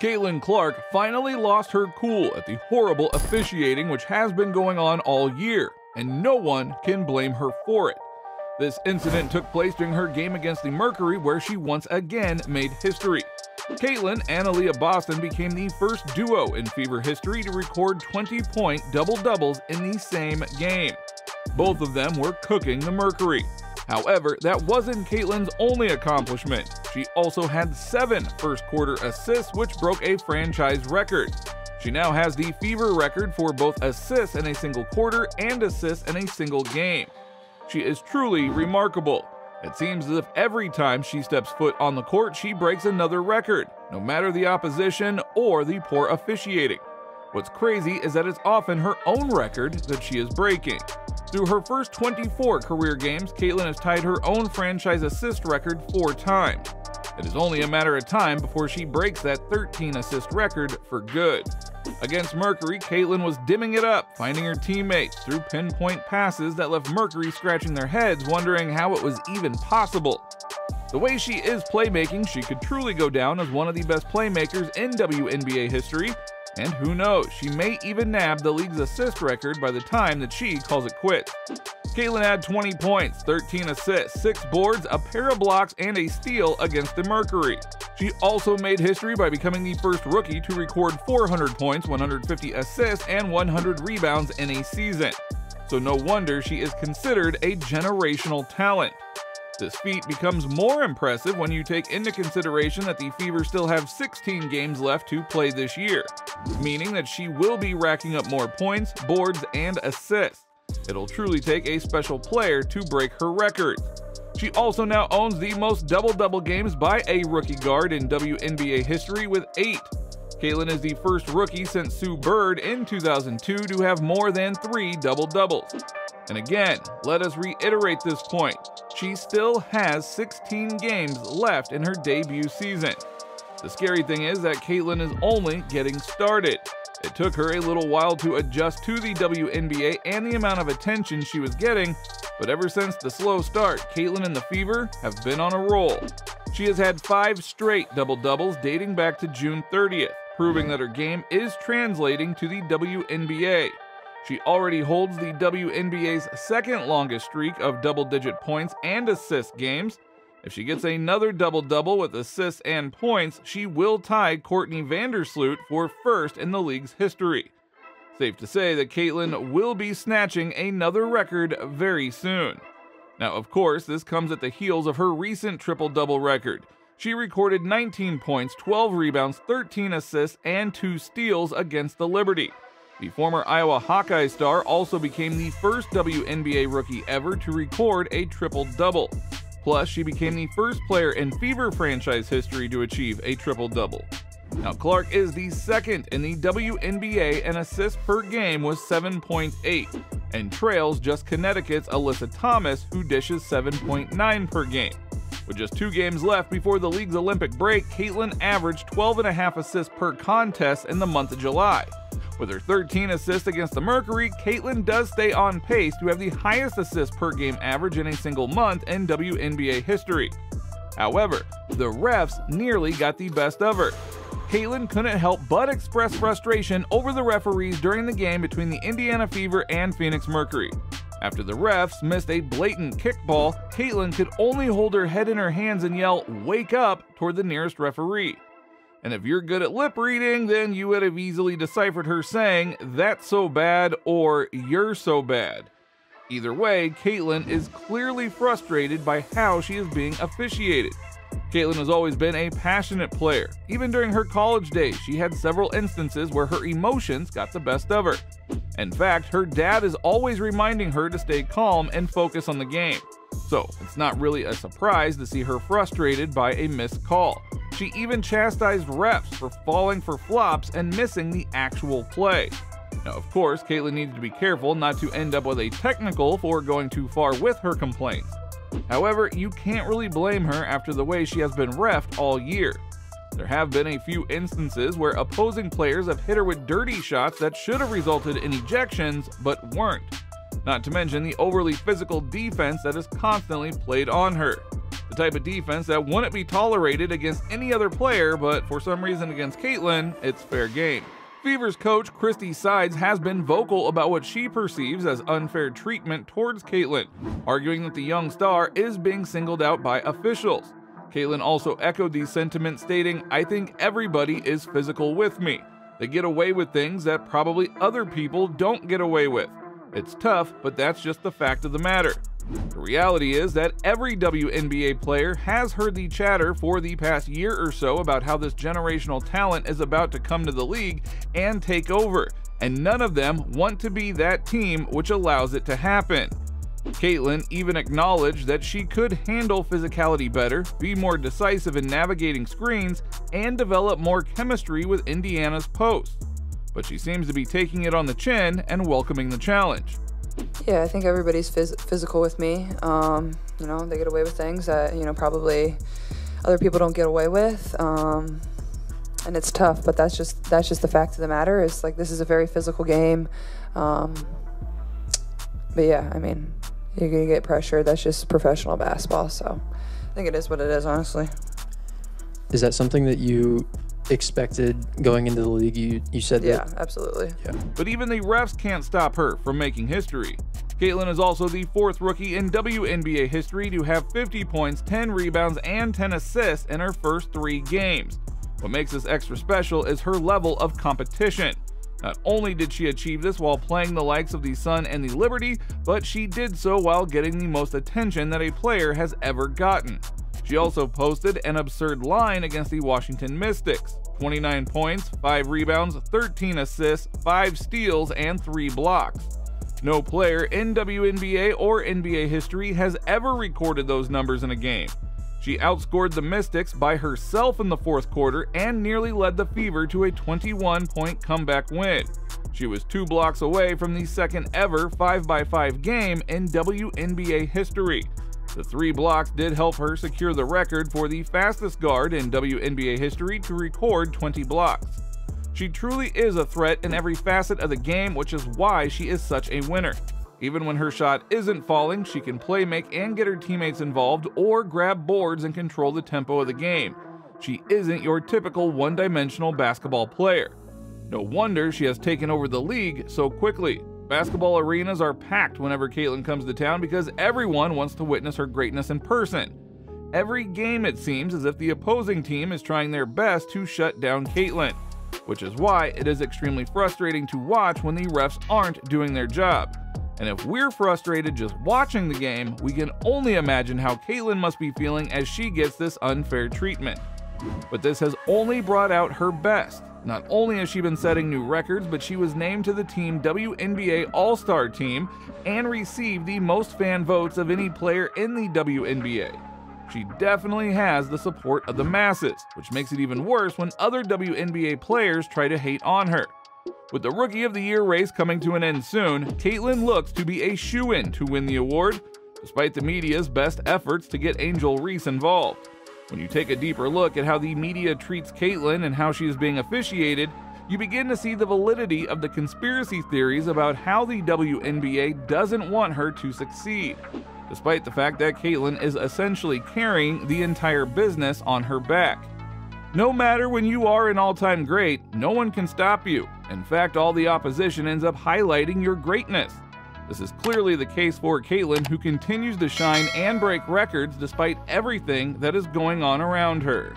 Caitlin Clark finally lost her cool at the horrible officiating which has been going on all year, and no one can blame her for it. This incident took place during her game against the Mercury, where she once again made history. Caitlin and Aliyah Boston became the first duo in Fever history to record 20-point double-doubles in the same game. Both of them were cooking the Mercury. However, that wasn't Caitlin's only accomplishment. She also had 7 first-quarter assists, which broke a franchise record. She now has the Fever record for both assists in a single quarter and assists in a single game. She is truly remarkable. It seems as if every time she steps foot on the court, she breaks another record, no matter the opposition or the poor officiating. What's crazy is that it's often her own record that she is breaking. Through her first 24 career games, Caitlin has tied her own franchise assist record 4 times. It is only a matter of time before she breaks that 13 assist record for good. Against Mercury, Caitlin was dimming it up, finding her teammates through pinpoint passes that left Mercury scratching their heads, wondering how it was even possible. The way she is playmaking, she could truly go down as one of the best playmakers in WNBA history, and who knows, she may even nab the league's assist record by the time that she calls it quits. Caitlin had 20 points, 13 assists, 6 boards, a pair of blocks, and a steal against the Mercury. She also made history by becoming the first rookie to record 400 points, 150 assists, and 100 rebounds in a season. So no wonder she is considered a generational talent. This feat becomes more impressive when you take into consideration that the Fever still have 16 games left to play this year, meaning that she will be racking up more points, boards, and assists. It'll truly take a special player to break her records. She also now owns the most double-double games by a rookie guard in WNBA history with 8. Caitlin is the first rookie since Sue Bird in 2002 to have more than 3 double-doubles. And again, let us reiterate this point. She still has 16 games left in her debut season. The scary thing is that Caitlin is only getting started. It took her a little while to adjust to the WNBA and the amount of attention she was getting, but ever since the slow start, Caitlin and the Fever have been on a roll. She has had 5 straight double-doubles dating back to June 30th, proving that her game is translating to the WNBA. She already holds the WNBA's second longest streak of double-digit points and assist games. If she gets another double-double with assists and points, she will tie Courtney Vandersloot for first in the league's history. Safe to say that Caitlin will be snatching another record very soon. Now, of course, this comes at the heels of her recent triple-double record. She recorded 19 points, 12 rebounds, 13 assists, and 2 steals against the Liberty. The former Iowa Hawkeye star also became the first WNBA rookie ever to record a triple-double. Plus, she became the first player in Fever franchise history to achieve a triple-double. Now, Clark is the second in the WNBA in assists per game with 7.8, and trails just Connecticut's Alyssa Thomas, who dishes 7.9 per game. With just 2 games left before the league's Olympic break, Caitlin averaged 12.5 assists per contest in the month of July. With her 13 assists against the Mercury, Caitlin does stay on pace to have the highest assist per game average in a single month in WNBA history. However, the refs nearly got the best of her. Caitlin couldn't help but express frustration over the referees during the game between the Indiana Fever and Phoenix Mercury. After the refs missed a blatant kickball, Caitlin could only hold her head in her hands and yell, "Wake up," toward the nearest referee. And if you're good at lip reading, then you would have easily deciphered her saying, "That's so bad," or "You're so bad." Either way, Caitlin is clearly frustrated by how she is being officiated. Caitlin has always been a passionate player. Even during her college days, she had several instances where her emotions got the best of her. In fact, her dad is always reminding her to stay calm and focus on the game. So, it's not really a surprise to see her frustrated by a missed call. She even chastised refs for falling for flops and missing the actual play. Now, of course, Caitlin needs to be careful not to end up with a technical for going too far with her complaints. However, you can't really blame her after the way she has been reffed all year. There have been a few instances where opposing players have hit her with dirty shots that should have resulted in ejections, but weren't. Not to mention the overly physical defense that is constantly played on her. The type of defense that wouldn't be tolerated against any other player, but for some reason against Caitlin, it's fair game. Fever's coach, Christy Sides, has been vocal about what she perceives as unfair treatment towards Caitlin, arguing that the young star is being singled out by officials. Caitlin also echoed these sentiments, stating, "I think everybody is physical with me. They get away with things that probably other people don't get away with. It's tough, but that's just the fact of the matter." The reality is that every WNBA player has heard the chatter for the past year or so about how this generational talent is about to come to the league and take over, and none of them want to be that team which allows it to happen. Caitlin even acknowledged that she could handle physicality better, be more decisive in navigating screens, and develop more chemistry with Indiana's post. But she seems to be taking it on the chin and welcoming the challenge. Yeah, I think everybody's physical with me. They get away with things that, probably other people don't get away with. And it's tough, but that's just the fact of the matter. It's like, this is a very physical game. But yeah, I mean, you're going to get pressure. That's just professional basketball. So I think it is what it is, honestly. Is that something that you expected going into the league? You said that. Yeah, absolutely. Yeah. But even the refs can't stop her from making history. Caitlin is also the 4th rookie in WNBA history to have 50 points, 10 rebounds, and 10 assists in her first 3 games. What makes this extra special is her level of competition. Not only did she achieve this while playing the likes of the Sun and the Liberty, but she did so while getting the most attention that a player has ever gotten. She also posted an absurd line against the Washington Mystics: 29 points, 5 rebounds, 13 assists, 5 steals, and 3 blocks. No player in WNBA or NBA history has ever recorded those numbers in a game. She outscored the Mystics by herself in the 4th quarter and nearly led the Fever to a 21-point comeback win. She was 2 blocks away from the second ever 5x5 game in WNBA history. The 3 blocks did help her secure the record for the fastest guard in WNBA history to record 20 blocks. She truly is a threat in every facet of the game, which is why she is such a winner. Even when her shot isn't falling, she can play make and get her teammates involved or grab boards and control the tempo of the game. She isn't your typical one-dimensional basketball player. No wonder she has taken over the league so quickly. Basketball arenas are packed whenever Caitlin comes to town because everyone wants to witness her greatness in person. Every game, it seems as if the opposing team is trying their best to shut down Caitlin, which is why it is extremely frustrating to watch when the refs aren't doing their job. And if we're frustrated just watching the game, we can only imagine how Caitlin must be feeling as she gets this unfair treatment. But this has only brought out her best. Not only has she been setting new records, but she was named to the Team WNBA All-Star team and received the most fan votes of any player in the WNBA. She definitely has the support of the masses, which makes it even worse when other WNBA players try to hate on her. With the Rookie of the Year race coming to an end soon, Caitlin looks to be a shoo-in to win the award, despite the media's best efforts to get Angel Reese involved. When you take a deeper look at how the media treats Caitlin and how she is being officiated, you begin to see the validity of the conspiracy theories about how the WNBA doesn't want her to succeed, despite the fact that Caitlin is essentially carrying the entire business on her back. No matter when you are an all-time great, no one can stop you. In fact, all the opposition ends up highlighting your greatness. This is clearly the case for Caitlin, who continues to shine and break records despite everything that is going on around her.